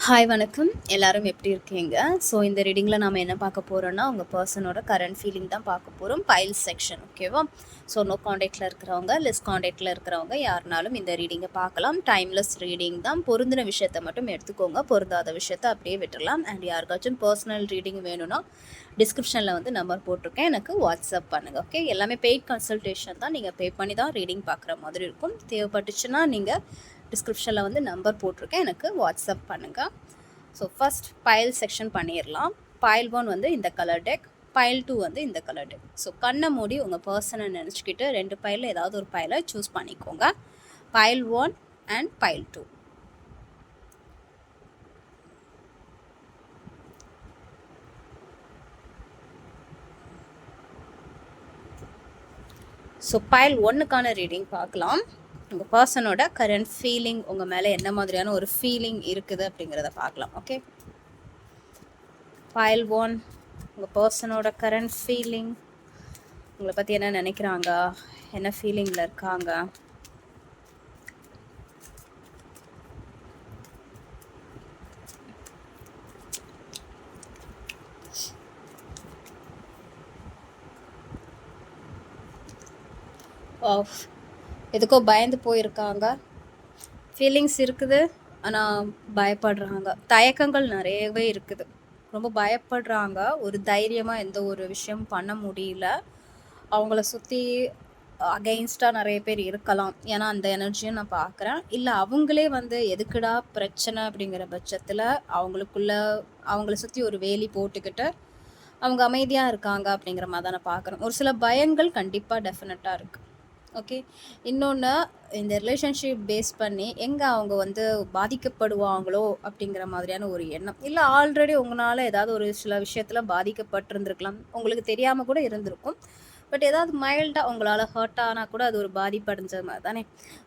Hi வணக்கம். எல்லாரும் எப்படி இருக்கீங்க? ஸோ இந்த ரீடிங்கில் நாம் என்ன பார்க்க போகிறோன்னா, உங்கள் பர்சனோட கரண்ட் ஃபீலிங் தான் பார்க்க போகிறோம். பைல் செக்ஷன், ஓகேவா? ஸோ நோ காண்டாக்டில் இருக்கிறவங்க, லெஸ் காண்டாக்டில் இருக்கிறவங்க யாருனாலும் இந்த ரீடிங்கை பார்க்கலாம். டைம்லெஸ் ரீடிங் தான். பொருந்தின விஷயத்தை மட்டும் எடுத்துக்கோங்க, பொருந்தாத விஷயத்தை அப்படியே விட்டுடலாம். அண்ட் யாருக்காச்சும் பர்சனல் ரீடிங் வேணும்னா டிஸ்கிரிப்ஷனில் வந்து நம்பர் போட்டிருக்கேன், எனக்கு வாட்ஸ்அப் பண்ணுங்கள். ஓகே, எல்லாமே பெய்ட் கன்சல்டேஷன் தான். நீங்கள் பே பண்ணி தான் ரீடிங் பார்க்குற மாதிரி இருக்கும். தேவைப்பட்டுச்சுன்னா நீங்கள் டிஸ்கிரிப்ஷனில் வந்து நம்பர் போட்டிருக்கேன், எனக்கு வாட்ஸ்அப் பண்ணுங்கள். ஸோ ஃபஸ்ட் பைல் செக்ஷன் பண்ணிடலாம். பைல் 1 வந்து இந்த கலர் டெக், பைல் 2 வந்து இந்த கலர் டெக். ஸோ கண்ணை மூடி உங்கள் பர்சனை நினச்சிக்கிட்டு 2 பைலில் ஏதாவது ஒரு பைலை சூஸ் பண்ணிக்கோங்க. File 1 and file 2. So file 1க்கான ரீடிங் பார்க்கலாம். உங்கள் பர்சனோட கரண்ட் ஃபீலிங், உங்கள் மேலே என்ன மாதிரியான ஒரு ஃபீலிங் இருக்குது அப்படிங்கிறத பார்க்கலாம். ஓகே, பைல் 1, உங்கள் பர்சனோட கரண்ட் ஃபீலிங், உங்களை பற்றி என்ன நினைக்கிறாங்க, என்ன ஃபீலிங்கில் இருக்காங்க. எதுக்கோ பயந்து போயிருக்காங்க, ஃபீலிங்ஸ் இருக்குது, ஆனால் பயப்படுறாங்க, தயக்கங்கள் நிறையவே இருக்குது, ரொம்ப பயப்படுறாங்க, ஒரு தைரியமாக எந்த ஒரு விஷயம் பண்ண முடியல. அவங்கள சுற்றி அகெயின்ஸ்டாக நிறைய பேர் இருக்கலாம், ஏன்னா அந்த எனர்ஜியும் நான் பார்க்குறேன். இல்லை அவங்களே வந்து எதுக்குடா பிரச்சனை அப்படிங்கிற பட்சத்தில் அவங்கள சுற்றி ஒரு வேலி போட்டுக்கிட்டு அவங்க அமைதியாக இருக்காங்க அப்படிங்கிற மாதிரி தான் நான் பார்க்குறேன். ஒரு சில பயங்கள் கண்டிப்பாக டெஃபினட்டாக இருக்குது. ஓகே, இன்னொன்று, இந்த ரிலேஷன்ஷிப் பேஸ் பண்ணி எங்கே அவங்க வந்து பாதிக்கப்படுவாங்களோ அப்படிங்கிற மாதிரியான ஒரு எண்ணம். இல்லை ஆல்ரெடி உங்களால் ஏதாவது ஒரு சில விஷயத்தில் பாதிக்கப்பட்டிருந்துருக்கலாம், உங்களுக்கு தெரியாமல் கூட இருந்திருக்கும். பட் ஏதாவது மைல்டாக உங்களால் ஹர்ட் ஆனால் கூட அது ஒரு பாதிப்படைஞ்ச மாதிரி தானே.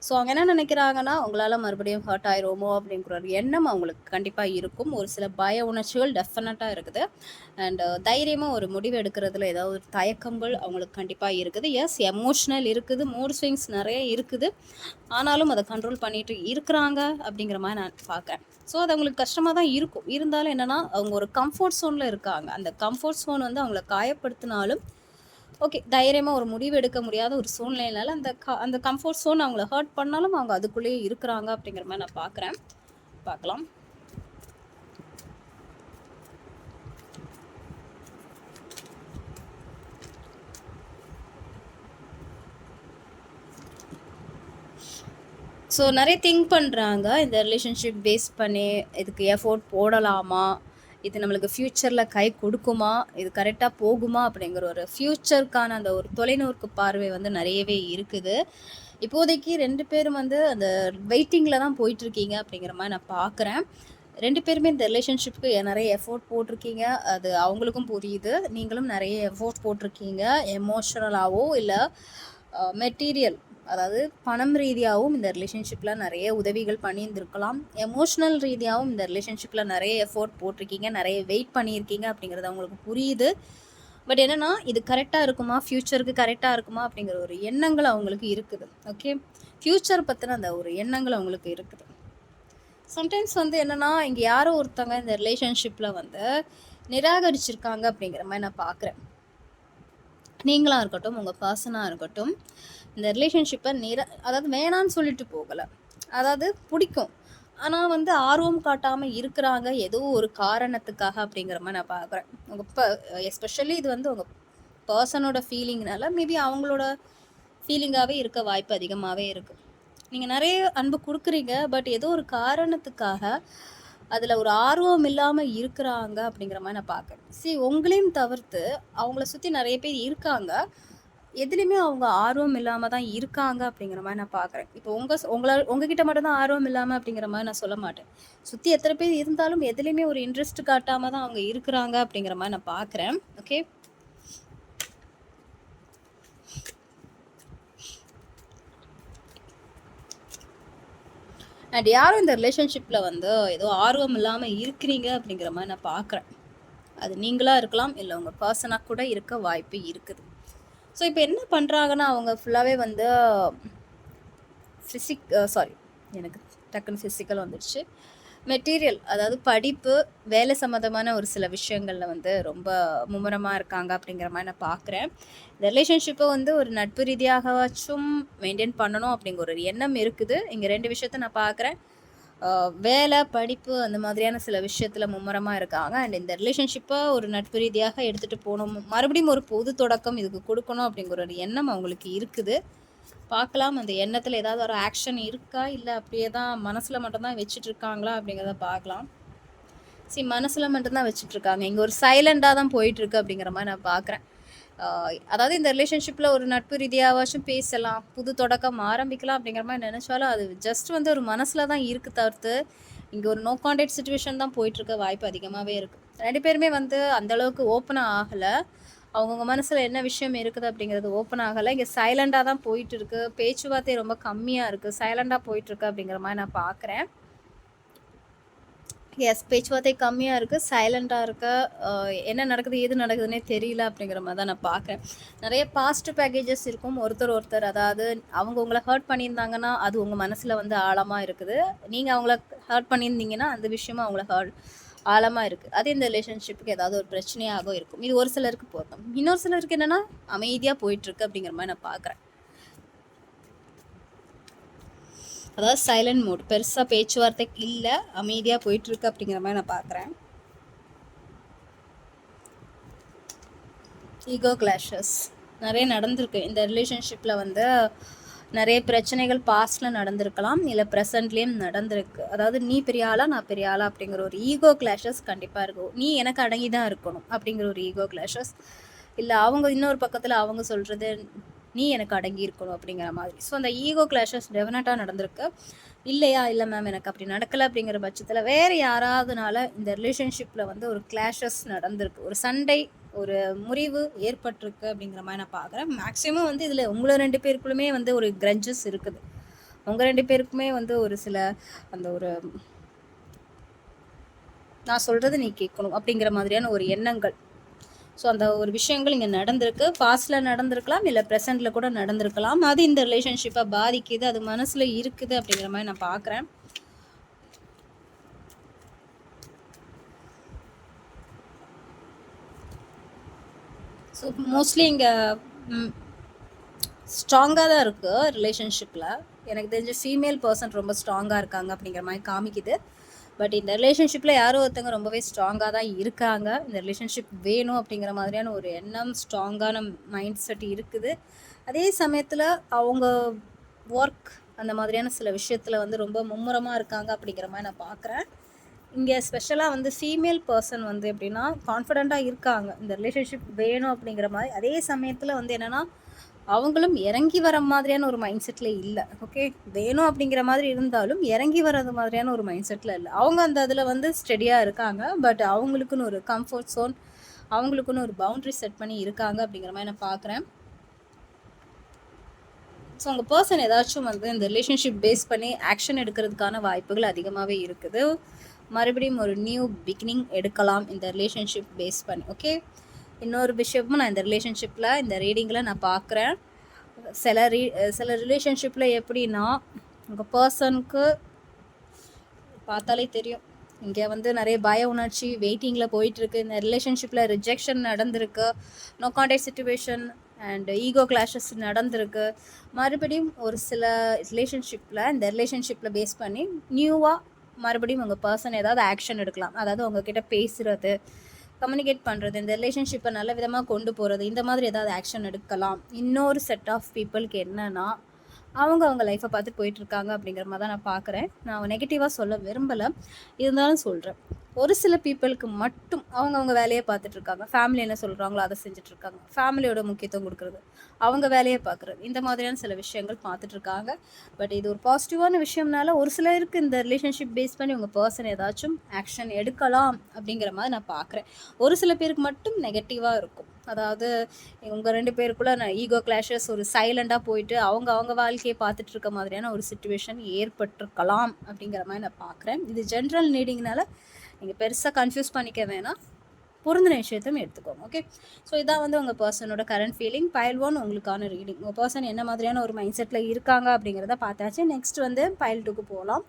ஸோ அவங்க என்ன நினைக்கிறாங்கன்னா, உங்களால் மறுபடியும் ஹர்ட் ஆயிரோமோ அப்படிங்கிற ஒரு எண்ணம் அவங்களுக்கு கண்டிப்பாக இருக்கும். ஒரு சில பய உணர்ச்சிகள் டெஃபினட்டாக இருக்குது. அண்ட் தைரியமாக ஒரு முடிவு எடுக்கிறதுல ஏதாவது ஒரு தயக்கங்கள் அவங்களுக்கு கண்டிப்பாக இருக்குது. எஸ், எமோஷ்னல் இருக்குது, மூட் ஸ்விங்ஸ் நிறைய இருக்குது, ஆனாலும் அதை கண்ட்ரோல் பண்ணிட்டு இருக்கிறாங்க அப்படிங்கிற மாதிரி நான் பார்க்குறேன். ஸோ அது அவங்களுக்கு கஷ்டமாக தான் இருக்கும். இருந்தாலும் என்னென்னா, அவங்க ஒரு கம்ஃபர்ட் ஸோனில் இருக்காங்க. அந்த கம்ஃபர்ட் ஸோன் வந்து அவங்கள காயப்படுத்தினாலும் ஓகே, தைரியமாக ஒரு முடிவு எடுக்க முடியாத ஒரு சூழ்நிலையினால அந்த கம்ஃபர்ட் ஸோன் அவங்கள ஹர்ட் பண்ணாலும் அவங்க அதுக்குள்ளேயே இருக்கிறாங்க அப்படிங்கிற மாதிரி நான் பார்க்குறேன். பார்க்கலாம். ஸோ நிறைய திங்க் பண்ணுறாங்க, இந்த ரிலேஷன்ஷிப் பேஸ் பண்ணி இதுக்கு எஃபோர்ட் போடலாமா, இது நம்மளுக்கு ஃப்யூச்சரில் கை கொடுக்குமா, இது கரெக்டாக போகுமா அப்படிங்கிற ஒரு ஃப்யூச்சருக்கான அந்த ஒரு தொலைநோக்கு பார்வை வந்து நிறையவே இருக்குது. இப்போதைக்கு 2 பேரும் வந்து அந்த வெயிட்டிங்கில் தான் போயிட்டுருக்கீங்க அப்படிங்கிற மாதிரி நான் பார்க்குறேன். 2 பேருமே இந்த ரிலேஷன்ஷிப்புக்கு நிறைய எஃபோர்ட் போட்டிருக்கீங்க, அது அவங்களுக்கும் புரியுது. நீங்களும் நிறைய எஃபோர்ட் போட்டிருக்கீங்க, எமோஷனலாகவோ இல்லை மெட்டீரியல், அதாவது பணம் ரீதியாகவும் இந்த ரிலேஷன்ஷிப்பில் நிறைய உதவிகள் பண்ணியிருந்துருக்கலாம். எமோஷ்னல் ரீதியாகவும் இந்த ரிலேஷன்ஷிப்பில் நிறைய எஃபோர்ட் போட்டிருக்கீங்க, நிறைய வெயிட் பண்ணியிருக்கீங்க அப்படிங்கிறது அவங்களுக்கு புரியுது. பட் என்னென்னா, இது கரெக்டாக இருக்குமா, ஃப்யூச்சருக்கு கரெக்டாக இருக்குமா அப்படிங்கிற ஒரு எண்ணங்கள் அவங்களுக்கு இருக்குது. ஓகே, ஃப்யூச்சர் பற்றின அந்த ஒரு எண்ணங்கள் அவங்களுக்கு இருக்குது. சம்டைம்ஸ் வந்து என்னென்னா, இங்கே யாரோ ஒருத்தவங்க இந்த ரிலேஷன்ஷிப்பில் வந்து நிராகரிச்சிருக்காங்க அப்படிங்கிற மாதிரி நான் பார்க்குறேன். நீங்களாக இருக்கட்டும், உங்கள் பர்சனாக இருக்கட்டும், இந்த ரிலேஷன்ஷிப்பை அதாவது வேணான்னு சொல்லிட்டு போகலை, அதாவது பிடிக்கும், ஆனால் வந்து ஆர்வம் காட்டாமல் இருக்கிறாங்க ஏதோ ஒரு காரணத்துக்காக அப்படிங்கிற மாதிரி நான் பார்க்குறேன். உங்கள் எஸ்பெஷலி இது வந்து உங்கள் பர்சனோட ஃபீலிங்னால மேபி அவங்களோட ஃபீலிங்காகவே இருக்க வாய்ப்பு அதிகமாகவே இருக்குது. நீங்கள் நிறைய அன்பு கொடுக்குறீங்க, பட் ஏதோ ஒரு காரணத்துக்காக அதில் ஒரு ஆர்வம் இல்லாமல் இருக்கிறாங்க அப்படிங்கிற மாதிரி நான் பார்க்குறேன். உங்களையும் தவிர்த்து அவங்கள சுற்றி நிறைய பேர் இருக்காங்க, எதுலேயுமே அவங்க ஆர்வம் இல்லாமல் தான் இருக்காங்க அப்படிங்கிற மாதிரி நான் பார்க்குறேன். இப்போ உங்ககிட்ட மட்டும்தான் ஆர்வம் இல்லாமல் அப்படிங்கிற மாதிரி நான் சொல்ல மாட்டேன். சுற்றி எத்தனை பேர் இருந்தாலும் எதுலேயுமே ஒரு இன்ட்ரெஸ்ட் காட்டாமல் தான் அவங்க இருக்கிறாங்க அப்படிங்கிற மாதிரி நான் பார்க்குறேன். ஓகே, அண்ட் யாரும் இந்த ரிலேஷன்ஷிப்பில் வந்து ஏதோ ஆர்வம் இல்லாமல் இருக்கிறீங்க அப்படிங்கிற மாதிரி நான் பார்க்குறேன். அது நீங்களாக இருக்கலாம், இல்லை உங்கள் பர்சனாக கூட இருக்க வாய்ப்பு இருக்குது. ஸோ இப்போ என்ன பண்ணுறாங்கன்னா, அவங்க ஃபுல்லாகவே வந்து எனக்கு டக்குன்னு ஃபிசிக்கல் வந்துடுச்சு. மெட்டீரியல் அதாவது படிப்பு, வேலை சம்மந்தமான ஒரு சில விஷயங்கள்ல வந்து ரொம்ப மும்முரமா இருக்காங்க அப்படிங்கிற மாரி நான் பார்க்குறேன். இந்த ரிலேஷன்ஷிப்ப வந்து ஒரு நட்பு ரீதியாகவாச்சும் மெயின்டெயின் பண்ணணும் அப்படிங்கிற ஒரு எண்ணம் இருக்குது. இங்க 2 விஷயத்த நான் பார்க்குறேன். வேலை, படிப்பு அந்த மாதிரியான சில விஷயத்துல மும்முரமா இருக்காங்க. அண்ட் இந்த ரிலேஷன்ஷிப்ப ஒரு நட்பு ரீதியாக எடுத்துட்டு போணும். மறுபடியும் ஒரு பொது தொடக்கம் இதுக்கு குடுக்கணும் அப்படிங்கிற ஒரு எண்ணம் அவங்களுக்கு இருக்குது. பார்க்கலாம் அந்த எண்ணத்துல ஏதாவது ஒரு ஆக்ஷன் இருக்கா? இல்ல அப்படியே தான் மனசுல மட்டும் தான் வச்சுட்டு இருக்காங்களா? அப்படிங்கிறத பார்க்கலாம். மனசுல மட்டும் தான் வச்சுட்டு இருக்காங்க. இங்க ஒரு சைலண்டா தான் போயிட்டு இருக்கு அப்படிங்கிற மாரி நான் பார்க்குறேன். அதாவது இந்த ரிலேஷன்ஷிப்ல ஒரு நட்பு ரீதியாவாச்சும் பேசலாம், புது தொடக்கம் ஆரம்பிக்கலாம் அப்படிங்கிற மாரி நெனச்சாலும், அது ஜஸ்ட் வந்து ஒரு மனசுல தான் இருக்கு தவிர்த்து, இங்க ஒரு நோ கான்டாக்ட் சிச்சுவேஷன் தான் போயிட்டு இருக்க வாய்ப்பு அதிகமாவே இருக்கு. 2 பேருமே வந்து அந்த அளவுக்கு ஓப்பனா ஆகல. அவங்கவங்க மனசுல என்ன விஷயம் இருக்குது அப்படிங்கிறது ஓப்பன் ஆகல. இங்க சைலண்டா தான் போயிட்டு இருக்கு. பேச்சுவார்த்தை ரொம்ப கம்மியா இருக்கு. சைலண்டா போயிட்டு இருக்கு அப்படிங்கிற மாரி நான் பார்க்குறேன். பேச்சுவார்த்தை கம்மியா இருக்கு. சைலண்டா இருக்கு. என்ன நடக்குது, ஏது நடக்குதுன்னே தெரியல அப்படிங்கிற மாரி தான் நான் பார்க்குறேன். நெறைய பாஸ்ட் பேக்கேஜஸ் இருக்கும். ஒருத்தர் அதாவது அவங்க உங்கள ஹர்ட் பண்ணியிருந்தாங்கன்னா, அது உங்க மனசுல வந்து ஆழமா இருக்குது. நீங்க அவங்கள ஹர்ட் பண்ணியிருந்தீங்கன்னா, அந்த விஷயமும் அவங்கள ஆழமா இருக்கு. அது இந்த ரிலேஷன்ஷிப்க்கு ஏதாவது ஒரு பிரச்சனையாகவும் இருக்கும். இது ஒரு சிலருக்கு பொருந்தும். இன்னொரு சிலருக்கு என்னன்னா, அமைதியா போயிட்டுருக்கு அப்படிங்கிற மாரி நான் பார்க்குறேன். அதாவது சைலண்ட் மோட். பெருசா பேச்சுவார்த்தை இல்ல. அமைதியா போயிட்டுருக்கு அப்படிங்கிற மாரி நான் பார்க்குறேன். ஈகோ கிளாஷஸ் நெறைய நடந்திருக்கு. இந்த ரிலேஷன்ஷிப்ல வந்து நெறைய பிரச்சனைகள் பாஸ்ட்ல நடந்திருக்கலாம். இல்ல ப்ரெசென்ட்லயும் நடந்திருக்கு. அதாவது நீ பெரிய ஆளா, நான் பெரிய ஆளா அப்படிங்கிற ஒரு ஈகோ கிளாஷஸ் கண்டிப்பா இருக்கும். நீ எனக்கு அடங்கி தான் இருக்கணும் அப்படிங்கிற ஒரு ஈகோ கிளாஷஸ். இல்ல அவங்க இன்னொரு பக்கத்துல அவங்க சொல்றது, நீ எனக்கு அடங்கி இருக்கணும் அப்படிங்கிற மாதிரி. ஸோ அந்த ஈகோ கிளாஷஸ் டெஃபினட்டா நடந்திருக்கு. இல்லையா, இல்ல மேம் எனக்கு அப்படி நடக்கல அப்படிங்கிற பட்சத்துல வேற யாராவதுனால இந்த ரிலேஷன்ஷிப்ல வந்து ஒரு கிளாஷஸ் நடந்திருக்கு. ஒரு சண்டை, ஒரு முறிவு ஏற்பட்டிருக்கு அப்படிங்கிற மாரி நான் பார்க்குறேன். மேக்ஸிமம் வந்து இதில் உங்களை 2 பேருக்குள்ளுமே வந்து ஒரு கிரட்ஜஸ் இருக்குது. உங்க 2 பேருக்குமே வந்து ஒரு சில அந்த ஒரு நான் சொல்றது நீ கேட்கணும் அப்படிங்கிற மாதிரியான ஒரு எண்ணங்கள். ஸோ அந்த ஒரு விஷயங்கள் இங்கே நடந்திருக்கு. பாஸ்டில் நடந்திருக்கலாம், இல்லை ப்ரெசென்ட்டில் கூட நடந்திருக்கலாம். அது இந்த ரிலேஷன்ஷிப்பை பாதிக்குது, அது மனசில் இருக்குது அப்படிங்கிற மாதிரி நான் பார்க்குறேன். ஸோ மோஸ்ட்லி இங்கே ஸ்ட்ராங்காக தான் இருக்குது ரிலேஷன்ஷிப்பில். எனக்கு தெரிஞ்ச ஃபீமேல் பர்சன் ரொம்ப ஸ்ட்ராங்காக இருக்காங்க அப்படிங்கிற மாதிரி காமிக்குது. பட் இந்த ரிலேஷன்ஷிப்பில் யாரோ ஒருத்தங்க ரொம்பவே ஸ்ட்ராங்காக தான் இருக்காங்க. இந்த ரிலேஷன்ஷிப் வேணும் அப்படிங்கிற மாதிரியான ஒரு எண்ணம், ஸ்ட்ராங்கான மைண்ட் செட் இருக்குது. அதே சமயத்தில் அவங்க ஒர்க் அந்த மாதிரியான சில விஷயத்தில் வந்து ரொம்ப மும்முரமாக இருக்காங்க அப்படிங்கிற மாதிரி நான் பார்க்குறேன். இங்கே ஸ்பெஷலாக வந்து ஃபீமேல் பர்சன் வந்து எப்படின்னா கான்ஃபிடெண்ட்டாக இருக்காங்க, இந்த ரிலேஷன்ஷிப் வேணும் அப்படிங்கிற மாதிரி. அதே சமயத்தில் வந்து என்னென்னா அவங்களும் இறங்கி வர மாதிரியான ஒரு மைண்ட் செட்டில் இல்லை. ஓகே, வேணும் அப்படிங்கிற மாதிரி இருந்தாலும் இறங்கி வர்றது மாதிரியான ஒரு மைண்ட் செட்டில் இல்லை. அவங்க அந்த அதில் வந்து ஸ்டெடியாக இருக்காங்க. பட் அவங்களுக்குன்னு ஒரு கம்ஃபர்ட் ஜோன், அவங்களுக்குன்னு ஒரு பவுண்ட்ரி செட் பண்ணி இருக்காங்க அப்படிங்கிற மாதிரி நான் பார்க்குறேன். ஸோ உங்கள் பர்சன் ஏதாச்சும் வந்து இந்த ரிலேஷன்ஷிப் பேஸ் பண்ணி ஆக்ஷன் எடுக்கிறதுக்கான வாய்ப்புகள் அதிகமாகவே இருக்குது. மறுபடியும் ஒரு நியூ பிகினிங் எடுக்கலாம் இந்த ரிலேஷன்ஷிப் பேஸ் பண்ணி. ஓகே, இன்னொரு விஷயமும் நான் இந்த ரிலேஷன்ஷிப்பில் இந்த ரீடிங்கில் நான் பார்க்குறேன். சில ரிலேஷன்ஷிப்பில் எப்படின்னா உங்கள் பர்சனுக்கு பார்த்தாலே தெரியும், இங்கே வந்து நிறைய பய உணர்ச்சி வெயிட்டிங்கில் போயிட்டுருக்கு. இந்த ரிலேஷன்ஷிப்பில் ரிஜெக்ஷன் நடந்திருக்கு, no contact situation and ego clashes நடந்திருக்கு. மறுபடியும் ஒரு சில ரிலேஷன்ஷிப்பில் இந்த ரிலேஷன்ஷிப்பில் பேஸ் பண்ணி நியூவாக மறுபடியும் உங்கள் பர்சன் ஏதாவது ஆக்ஷன் எடுக்கலாம். அதாவது உங்ககிட்ட பேசுகிறது, கம்யூனிகேட் பண்ணுறது, இந்த ரிலேஷன்ஷிப்பை நல்ல விதமாக கொண்டு போகிறது, இந்த மாதிரி ஏதாவது ஆக்ஷன் எடுக்கலாம். இன்னொரு செட் ஆஃப் பீப்புளுக்கு என்னென்னா அவங்க லைஃப்பை பார்த்து போயிட்டுருக்காங்க அப்படிங்கிற மாதிரி தான் நான் பார்க்குறேன். நான் நெகட்டிவாக சொல்ல விரும்பலை, இருந்தாலும் சொல்கிறேன். ஒரு சில பீப்புளுக்கு மட்டும் அவங்க வேலையை பார்த்துட்ருக்காங்க. ஃபேமிலி என்ன சொல்கிறாங்களோ அதை செஞ்சிட்ருக்காங்க. ஃபேமிலியோட முக்கியத்துவம் கொடுக்குறது, அவங்க வேலையை பார்க்குறது, இந்த மாதிரியான சில விஷயங்கள் பார்த்துட்ருக்காங்க. பட் இது ஒரு பாசிட்டிவான விஷயம்னால ஒரு சிலருக்கு இந்த ரிலேஷன்ஷிப் பேஸ் பண்ணி உங்கள் பர்சன் ஏதாச்சும் ஆக்ஷன் எடுக்கலாம் அப்படிங்கிற மாதிரி நான் பார்க்குறேன். ஒரு சில பேருக்கு மட்டும் நெகட்டிவாக இருக்கும். அதாவது உங்கள் 2 பேருக்குள்ளே நான் ஈகோ கிளாஷஸ் ஒரு சைலண்டாக போயிட்டு அவங்க வாழ்க்கையை பார்த்துட்டு இருக்க மாதிரியான ஒரு சிச்சுவேஷன் ஏற்பட்டிருக்கலாம் அப்படிங்கிற மாதிரி நான் பார்க்குறேன். இது ஜென்ரல் நீடிங்னால நீங்கள் பெருசாக கன்ஃபியூஸ் பண்ணிக்க வேணாம், பொருந்தின விஷயத்தையும் எடுத்துக்கோங்க. ஓகே, ஸோ இதான் வந்து உங்கள் பர்சனோட கரண்ட் ஃபீலிங். பைல் 1 உங்களுக்கான ரீடிங். உங்கள் பர்சன் என்ன மாதிரியான ஒரு மைண்ட் செட்டில் இருக்காங்க அப்படிங்கிறத பார்த்தாச்சு. நெக்ஸ்ட் வந்து பைல் 2க்கு போகலாம்.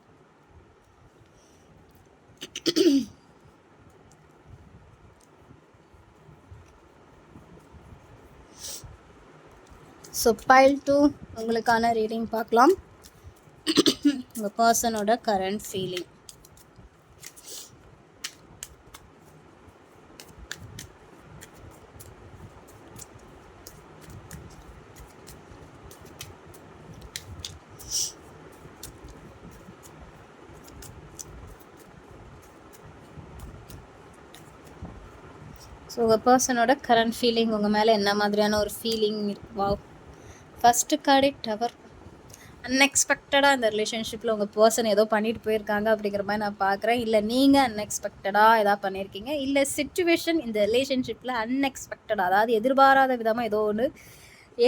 ஸோ பைல் 2 உங்களுக்கான ரீடிங் பார்க்கலாம். உங்கள் பர்சனோட கரண்ட் ஃபீலிங். ஸோ உங்கள் பர்சனோட கரண்ட் ஃபீலிங், உங்கள் மேலே என்ன மாதிரியான ஒரு ஃபீலிங்? வாவ், ஃபஸ்ட்டு கார்டே டவர். அன்எக்ஸ்பெக்டடாக இந்த ரிலேஷன்ஷிப்பில் உங்கள் பர்சன் ஏதோ பண்ணிட்டு போயிருக்காங்க அப்படிங்கிற மாதிரி நான் பார்க்குறேன். இல்லை நீங்கள் அன்எக்ஸ்பெக்டடாக எதாவது பண்ணியிருக்கீங்க, இல்லை சிச்சுவேஷன் இந்த ரிலேஷன்ஷிப்பில் அன்எக்ஸ்பெக்டடாக, அதாவது எதிர்பாராத விதமாக ஏதோ ஒன்று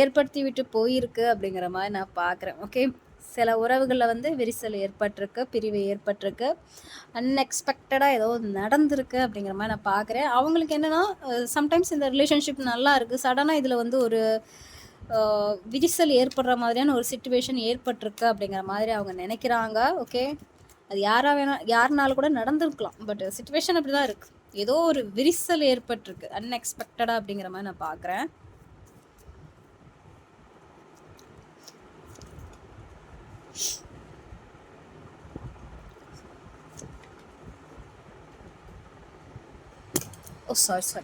ஏற்படுத்தி விட்டு போயிருக்கு அப்படிங்கிற மாதிரி நான் பார்க்குறேன். ஓகே, சில உறவுகளில் வந்து விரிசல் ஏற்பட்டிருக்கு, பிரிவு ஏற்பட்டிருக்கு, அன்எக்ஸ்பெக்டடாக ஏதோ நடந்திருக்கு அப்படிங்கிற மாதிரி நான் பார்க்குறேன். அவங்களுக்கு என்னென்னா, சம்டைம்ஸ் இந்த ரிலேஷன்ஷிப் நல்லா இருக்குது, சடனாக இதில் வந்து ஒரு விரிசல் ஏற்படுற மாதிரியான ஒரு சிச்சுவேஷன் ஏற்பட்டிருக்கு அப்படிங்கிற மாதிரி அவங்க நினைக்கிறாங்க. ஓகே, அது யாருனாலும் கூட நடந்திருக்கலாம், பட் சிச்சுவேஷன் அப்படி தான் இருக்குது. ஏதோ ஒரு விரிசல் ஏற்பட்டிருக்கு அன்எக்ஸ்பெக்டடாக அப்படிங்கிற மாதிரி நான் பார்க்குறேன். ஓ சாரி.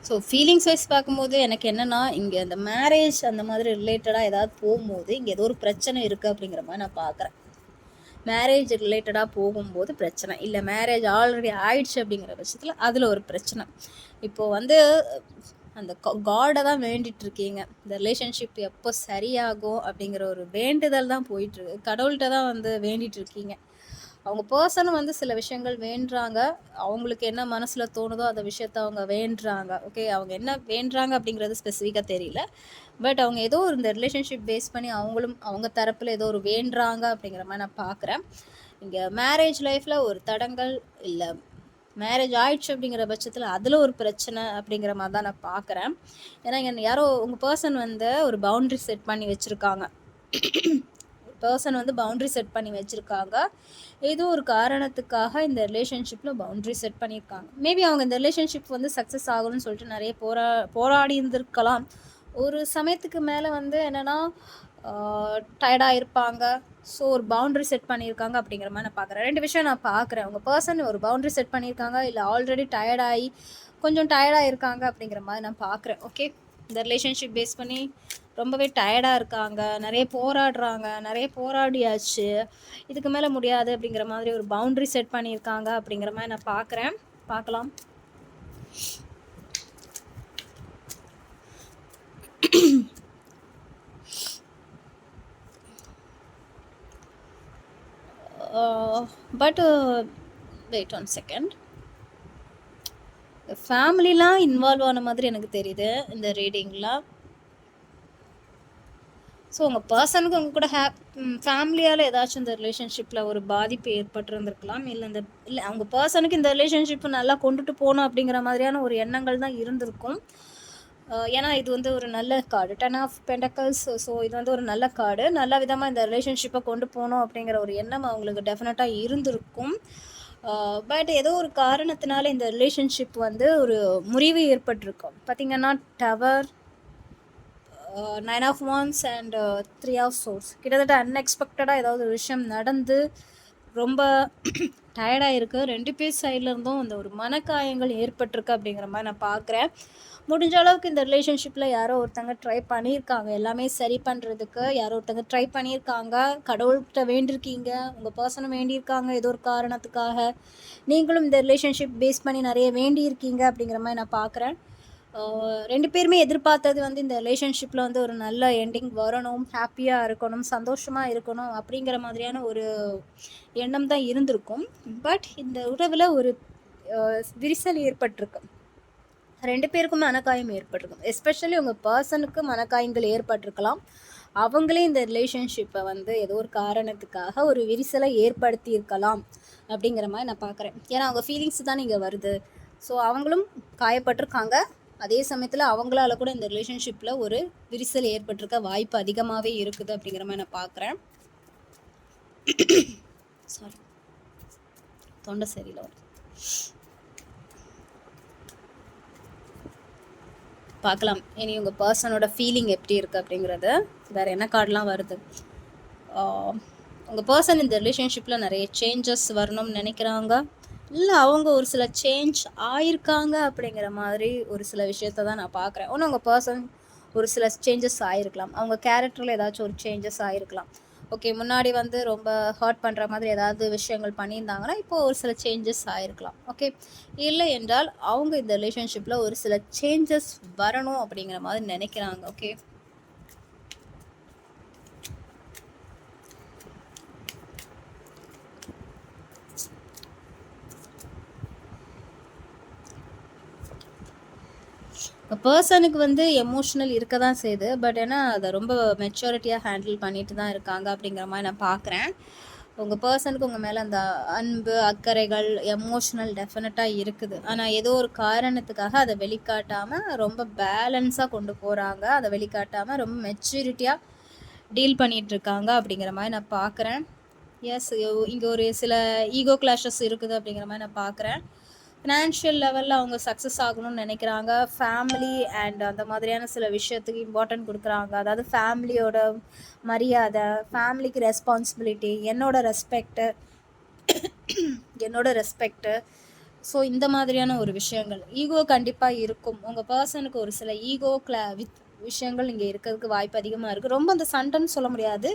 ஸோ ஃபீலிங்ஸ் வைஸ் பார்க்கும்போது எனக்கு என்னென்னா, இங்கே அந்த மேரேஜ் அந்த மாதிரி ரிலேட்டடாக ஏதாவது போகும்போது இங்கே ஏதோ ஒரு பிரச்சனை இருக்குது அப்படிங்கிற மாதிரி நான் பார்க்குறேன். மேரேஜ் ரிலேட்டடாக போகும்போது பிரச்சனை, இல்லை மேரேஜ் ஆல்ரெடி ஆயிடுச்சு அப்படிங்கிற பட்சத்தில் அதில் ஒரு பிரச்சனை. இப்போது வந்து அந்த காடை தான் வேண்டிகிட்டு இருக்கீங்க, இந்த ரிலேஷன்ஷிப் எப்போ சரியாகும் அப்படிங்கிற ஒரு வேண்டுதல் தான் போயிட்டுருக்கு. கடவுள்கிட்ட தான் வந்து வேண்டிகிட்டு இருக்கீங்க. அவங்க பர்சனும் வந்து சில விஷயங்கள் வேண்டுறாங்க, அவங்களுக்கு என்ன மனசில் தோணுதோ அந்த விஷயத்த அவங்க வேண்டுறாங்க. ஓகே, அவங்க என்ன வேண்டுறாங்க அப்படிங்கிறது ஸ்பெசிஃபிக்காக தெரியல, பட் அவங்க ஏதோ ஒரு இந்த ரிலேஷன்ஷிப் பேஸ் பண்ணி அவங்களும் அவங்க தரப்பில் ஏதோ ஒரு வேண்டுறாங்க அப்படிங்கிற மாதிரி நான் பார்க்குறேன். இங்கே மேரேஜ் லைஃப்பில் ஒரு தடங்கள், இல்லை மேரேஜ் ஆயிடுச்சு அப்படிங்கிற பட்சத்தில் அதில் ஒரு பிரச்சனை அப்படிங்கிற மாதிரி தான் நான் பார்க்குறேன். ஏன்னா இங்கே யாரோ உங்கள் பர்சன் வந்து ஒரு பவுண்ட்ரி செட் பண்ணி வச்சுருக்காங்க. பர்சன் வந்து பவுண்ட்ரி செட் பண்ணி வச்சுருக்காங்க. ஏதோ ஒரு காரணத்துக்காக இந்த ரிலேஷன்ஷிப்பில் பவுண்ட்ரி செட் பண்ணியிருக்காங்க. மேபி அவங்க இந்த ரிலேஷன்ஷிப் வந்து சக்ஸஸ் ஆகணும்னு சொல்லிட்டு நிறைய போராடி இருந்திருக்கலாம். ஒரு சமயத்துக்கு மேலே வந்து என்னென்னா டயர்டாக இருப்பாங்க. ஸோ ஒரு பவுண்ட்ரி செட் பண்ணியிருக்காங்க அப்படிங்கிற மாதிரி நான் பார்க்குறேன். 2 விஷயம் நான் பார்க்குறேன். உங்கள் பர்சன் ஒரு பவுண்ட்ரி செட் பண்ணியிருக்காங்க, இல்லை ஆல்ரெடி கொஞ்சம் டயர்டாக இருக்காங்க அப்படிங்கிற மாதிரி நான் பார்க்குறேன். ஓகே, இந்த ரிலேஷன்ஷிப் பேஸ் பண்ணி ரொம்பவே டயர்டாக இருக்காங்க, நிறைய போராடுறாங்க, நிறைய போராடியாச்சு, இதுக்கு மேலே முடியாது அப்படிங்கிற மாதிரி ஒரு பவுண்ட்ரி செட் பண்ணியிருக்காங்க அப்படிங்கிற மாதிரி நான் பார்க்குறேன். பார்க்கலாம். But wait 1 second. ஃபேமிலிலாம் இன்வால்வ் ஆன மாதிரி எனக்கு தெரியுது இந்த ரீடிங்கில். ஸோ உங்கள் பர்சனுக்கு உங்கள் கூட ஃபேமிலியால் ஏதாச்சும் இந்த ரிலேஷன்ஷிப்பில் ஒரு பாதிப்பு ஏற்பட்டிருந்துருக்கலாம், இல்லை அவங்க பர்சனுக்கு இந்த ரிலேஷன்ஷிப்பை நல்லா கொண்டுட்டு போகணும் அப்படிங்கிற மாதிரியான ஒரு எண்ணங்கள் தான் இருந்திருக்கும். ஏன்னா இது வந்து ஒரு நல்ல கார்டு, 10 ஆஃப் பென்டக்கல்ஸ். ஸோ இது வந்து ஒரு நல்ல கார்டு, நல்ல விதமாக இந்த ரிலேஷன்ஷிப்பை கொண்டு போகணும் அப்படிங்கிற ஒரு எண்ணம் அவங்களுக்கு டெஃபினட்டாக இருந்திருக்கும். பட் ஏதோ ஒரு காரணத்தினால இந்த ரிலேஷன்ஷிப் வந்து ஒரு முறிவு ஏற்பட்டிருக்கும். பார்த்திங்கன்னா tower, 9 of vans and 3 of source. கிட்டத்தட்ட அன்எக்ஸ்பெக்டடாக ஏதாவது ஒரு விஷயம் நடந்து ரொம்ப டயர்டாக இருக்குது. 2 பேர் சைட்லேருந்தும் அந்த ஒரு மனக்காயங்கள் ஏற்பட்டிருக்கு அப்படிங்கிற மாதிரி நான் பார்க்குறேன். முடிஞ்ச அளவுக்கு இந்த ரிலேஷன்ஷிப்பில் யாரோ ஒருத்தங்க ட்ரை பண்ணியிருக்காங்க, எல்லாமே சரி பண்ணுறதுக்கு யாரோ ஒருத்தங்க ட்ரை பண்ணியிருக்காங்க. கடவுள்கிட்ட வேண்டியிருக்கீங்க, உங்கள் பர்சனும் வேண்டியிருக்காங்க ஏதோ ஒரு காரணத்துக்காக. நீங்களும் இந்த ரிலேஷன்ஷிப் பேஸ் பண்ணி நிறைய வேண்டியிருக்கீங்க அப்படிங்கிற மாதிரி நான் பார்க்குறேன். 2 பேருமே எதிர்பார்த்தது வந்து இந்த ரிலேஷன்ஷிப்பில் வந்து ஒரு நல்ல எண்டிங் வரணும், ஹாப்பியாக இருக்கணும், சந்தோஷமாக இருக்கணும் அப்படிங்கிற மாதிரியான ஒரு எண்ணம் தான் இருந்திருக்கும். பட் இந்த உறவில் ஒரு விரிசல் ஏற்பட்டிருக்கு. 2 பேருக்கும் மனக்காயம் ஏற்பட்டிருக்கும். எஸ்பெஷலி உங்கள் பர்சனுக்கு மனக்காயங்கள் ஏற்பட்டிருக்கலாம். அவங்களே இந்த ரிலேஷன்ஷிப்பை வந்து ஏதோ ஒரு காரணத்துக்காக ஒரு விரிசலை ஏற்படுத்தியிருக்கலாம் அப்படிங்கிற மாதிரி நான் பார்க்குறேன். ஏன்னா அவங்க ஃபீலிங்ஸ் தான் இங்கே வருது. ஸோ அவங்களும் காயப்பட்டிருக்காங்க. அதே சமயத்தில் அவங்களால கூட இந்த ரிலேஷன்ஷிப்பில் ஒரு விரிசல் ஏற்பட்டிருக்க வாய்ப்பு அதிகமாகவே இருக்குது அப்படிங்கிற மாதிரி நான் பார்க்குறேன். சாரி, தொண்டை சரியில்லை. பார்க்கலாம் இனி உங்கள் பர்சனோட ஃபீலிங் எப்படி இருக்குது அப்படிங்கிறது. வேறு என்ன கார்டெலாம் வருது? உங்கள் பர்சன் இந்த ரிலேஷன்ஷிப்பில் நிறைய சேஞ்சஸ் வரணும்னு நினைக்கிறாங்க, இல்லை அவங்க ஒரு சில சேஞ்ச் ஆயிருக்காங்க அப்படிங்கிற மாதிரி ஒரு சில விஷயத்த தான் நான் பார்க்குறேன். ஒன்று உங்கள் பர்சன் ஒரு சில சேஞ்சஸ் ஆகிருக்கலாம், அவங்க கேரக்டரில் ஏதாச்சும் ஒரு சேஞ்சஸ் ஆகிருக்கலாம். ஓகே, முன்னாடி வந்து ரொம்ப ஹர்ட் பண்ணுற மாதிரி ஏதாவது விஷயங்கள் பண்ணியிருந்தாங்கன்னா இப்போ ஒரு சில சேஞ்சஸ் ஆகிருக்கலாம். ஓகே, இல்லை என்றால் அவங்க இந்த ரிலேஷன்ஷிப்பில் ஒரு சில சேஞ்சஸ் வரணும் அப்படிங்கிற மாதிரி நினைக்கிறாங்க. ஓகே, பர்சனுக்கு வந்து எமோஷ்னல் இருக்க தான் செய்யுது, பட் ஏன்னா அதை ரொம்ப மெச்சூரிட்டியாக ஹேண்டில் பண்ணிட்டு தான் இருக்காங்க அப்படிங்கிற மாதிரி நான் பார்க்குறேன். உங்கள் பர்சனுக்கு உங்கள் மேலே அந்த அன்பு அக்கறைகள் எமோஷ்னல் டெஃபினட்டாக இருக்குது. ஆனால் ஏதோ ஒரு காரணத்துக்காக அதை வெளிக்காட்டாமல் ரொம்ப பேலன்ஸாக கொண்டு போகிறாங்க, அதை வெளிக்காட்டாமல் ரொம்ப மெச்சூரிட்டியாக டீல் பண்ணிகிட்ருக்காங்க அப்படிங்கிற மாதிரி நான் பார்க்குறேன். எஸ், இங்கே ஒரு சில ஈகோ கிளாஷஸ் இருக்குது அப்படிங்கிற மாதிரி நான் பார்க்குறேன். ஃபினான்ஷியல் லெவலில் அவங்க சக்ஸஸ் ஆகணும்னு நினைக்கிறாங்க, ஃபேமிலி அண்ட் அந்த மாதிரியான சில விஷயத்துக்கு இம்பார்ட்டன்ட் கொடுக்குறாங்க. அதாவது ஃபேமிலியோட மரியாதை, ஃபேமிலிக்கு ரெஸ்பான்சிபிலிட்டி, என்னோட ரெஸ்பெக்ட்டு. ஸோ இந்த மாதிரியான ஒரு விஷயங்கள் ஈகோ கண்டிப்பாக இருக்கும். உங்கள் பர்சனுக்கு ஒரு சில ஈகோ விஷயங்கள் இங்கே இருக்கிறதுக்கு வாய்ப்பு அதிகமாக இருக்குது. ரொம்ப அந்த சண்டைன்னு சொல்ல முடியாது,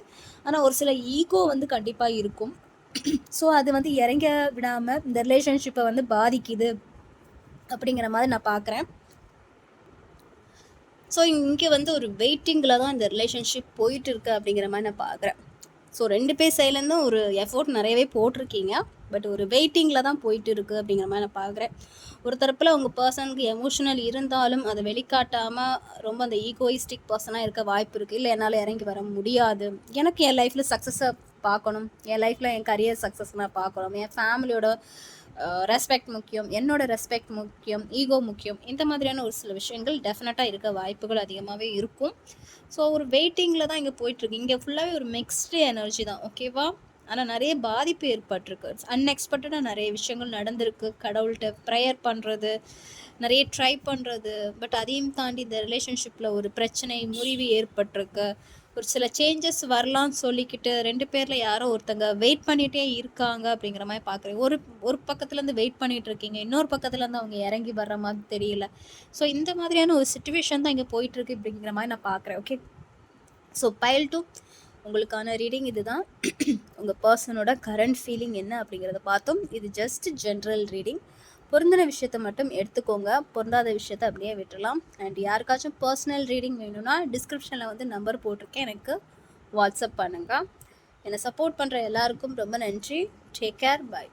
ஆனால் ஒரு சில ஈகோ வந்து கண்டிப்பாக இருக்கும். ஸோ அது வந்து இறங்க விடாமல் இந்த ரிலேஷன்ஷிப்பை வந்து பாதிக்குது அப்படிங்கிற மாதிரி நான் பார்க்குறேன். ஸோ இங்கே வந்து ஒரு வெயிட்டிங்கில் தான் இந்த ரிலேஷன்ஷிப் போயிட்டு இருக்கு அப்படிங்கிற மாதிரி நான் பார்க்குறேன். ஸோ 2 பேர் சைட்லேருந்தும் ஒரு எஃபோர்ட் நிறையவே போட்டிருக்கீங்க, பட் ஒரு வெயிட்டிங்கில் தான் போயிட்டு இருக்குது அப்படிங்கிற மாதிரி நான் பார்க்குறேன். ஒரு தரப்பில் உங்கள் பர்சனுக்கு எமோஷனல் இருந்தாலும் அதை வெளிக்காட்டாமல் ரொம்ப அந்த ஈகோயிஸ்டிக் பர்சனாக இருக்க வாய்ப்பு இருக்குது. இல்லை என்னால் இறங்கி வர முடியாது, எனக்கு என் லைஃப்பில் சக்ஸஸை பார்க்கணும், என் லைஃப்பில் என் கரியர் சக்ஸஸ் நான் பார்க்கணும், என் ஃபேமிலியோட ரெஸ்பெக்ட் முக்கியம், என்னோட ரெஸ்பெக்ட் முக்கியம், ஈகோ முக்கியம். இந்த மாதிரியான ஒரு சில விஷயங்கள் டெஃபினட்டாக இருக்க வாய்ப்புகள் அதிகமாகவே இருக்கும். ஸோ ஒரு வெயிட்டிங்கில் தான் இங்கே போயிட்டுருக்கு. இங்கே ஃபுல்லாகவே ஒரு மிக்ஸ்டு எனர்ஜி தான். ஓகேவா? ஆனால் நிறைய பாதிப்பு ஏற்பட்டிருக்கு, அன்எக்ஸ்பெக்டடாக நிறைய விஷயங்கள் நடந்திருக்கு. கடவுள்கிட்ட ப்ரேயர் பண்ணுறது, நிறைய ட்ரை பண்ணுறது, பட் அதையும் தாண்டி இந்த ரிலேஷன்ஷிப்பில் ஒரு பிரச்சனை முறிவு ஏற்பட்டிருக்கு. ஒரு சில சேஞ்சஸ் வரலான்னு சொல்லிக்கிட்டு 2 பேரில் யாரோ ஒருத்தங்க வெயிட் பண்ணிகிட்டே இருக்காங்க அப்படிங்கிற மாதிரி பார்க்குறேன். ஒரு பக்கத்துலேருந்து வெயிட் பண்ணிகிட்டு இருக்கீங்க, இன்னொரு பக்கத்துலேருந்து அவங்க இறங்கி வர்ற மாதிரி தெரியல. ஸோ இந்த மாதிரியான ஒரு சிச்சுவேஷன் தான் இங்கே போயிட்டுருக்கு அப்படிங்கிற மாதிரி நான் பார்க்குறேன். ஓகே, ஸோ பைல் 2 உங்களுக்கான ரீடிங் இது தான். உங்கள் பர்சனோட கரண்ட் ஃபீலிங் என்ன அப்படிங்கிறத பார்த்தோம். இது ஜஸ்ட் ஜென்ரல் ரீடிங். பொருந்தின விஷயத்தை மட்டும் எடுத்துக்கோங்க, பொருந்தாத விஷயத்தை அப்படியே விட்டுடலாம். அண்ட் யாருக்காச்சும் பர்சனல் ரீடிங் வேணும்னா டிஸ்கிரிப்ஷனில் வந்து நம்பர் போட்டிருக்கேன், எனக்கு வாட்ஸ்அப் பண்ணுங்கள். என்னை சப்போர்ட் பண்ணுற எல்லாருக்கும் ரொம்ப நன்றி. டேக் கேர், பாய்.